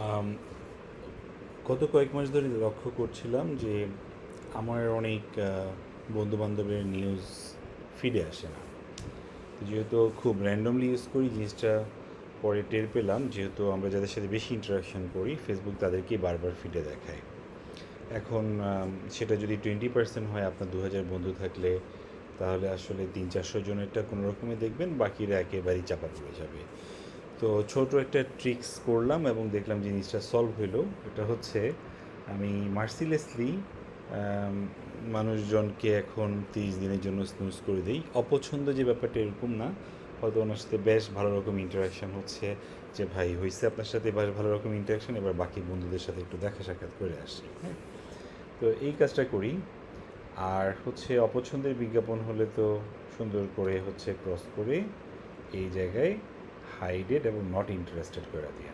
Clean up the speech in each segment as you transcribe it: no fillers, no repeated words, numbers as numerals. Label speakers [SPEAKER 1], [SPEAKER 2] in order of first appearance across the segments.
[SPEAKER 1] আম, গত কয়েক মাস ধরে লক্ষ্য করছিলাম যে আমার অনেক বন্ধুবান্ধবের নিউজ ফিডে আসে না। যেহেতু খুব র্যান্ডমলি ইউজ করি জিনিসটা, পরে টের পেলাম যেহেতু আমরা যাদের সাথে বেশি ইন্টারাকশন করি ফেসবুক তাদেরকেই বারবার ফিডে দেখায়। এখন সেটা যদি 20% হয়, আপনার 2,000 বন্ধু থাকলে তাহলে আসলে 300-400 জনেরটা কোনো রকমে দেখবেন, বাকিরা একেবারেই চাপা পড়ে যাবে। তো ছোট একটা ট্রিক্স করলাম এবং দেখলাম জিনিসটা সলভ হলো। এটা হচ্ছে, আমি মার্সিলেসলি মানুষজনকে এখন 30 দিনের জন্য স্নুজ করে দিই। অপছন্দ যে ব্যাপারটা এরকম না, হয়তো ওনার সাথে বেশ ভালো রকম ইন্টারাকশান হচ্ছে, যে ভাই হয়েছে আপনার সাথে বেশ ভালো রকম ইন্টারাকশান, এবার বাকি বন্ধুদের সাথে একটু দেখা সাক্ষাৎ করে আসি, হ্যাঁ। তো এই কাজটা করি। আর হচ্ছে অপছন্দের বিজ্ঞাপন হলে তো সুন্দর করে হচ্ছে ক্রস করে এই জায়গায় হাইডেড এবং নট ইন্টারেস্টেড করে দিই।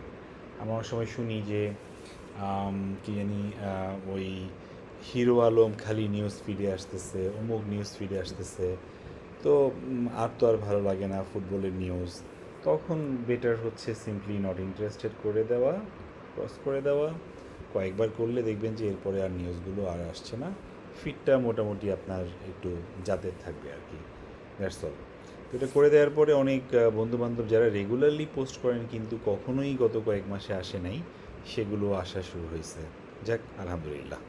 [SPEAKER 1] আমরা অনেক সময় শুনি যে কি জানি ওই হিরো আলম খালি নিউজ ফিডে আসতেছে, অমুক নিউজ ফিডে আসতেছে, তো আর তো আর ভালো লাগে না ফুটবলের নিউজ। তখন বেটার হচ্ছে সিম্পলি নট ইন্টারেস্টেড করে দেওয়া, ক্রস করে দেওয়া। কয়েকবার করলে দেখবেন যে এরপরে আর নিউজগুলো আর আসছে না, ফিডটা মোটামুটি আপনার একটু জাতের থাকবে আর কি। That's all. তো এটা করে দেওয়ার পরে অনেক বন্ধুবান্ধব যারা রেগুলারলি পোস্ট করেন কিন্তু কখনোই গত কয়েক মাসে আসে নাই, সেগুলো আসা শুরু হয়েছে। যাক, আলহামদুলিল্লাহ।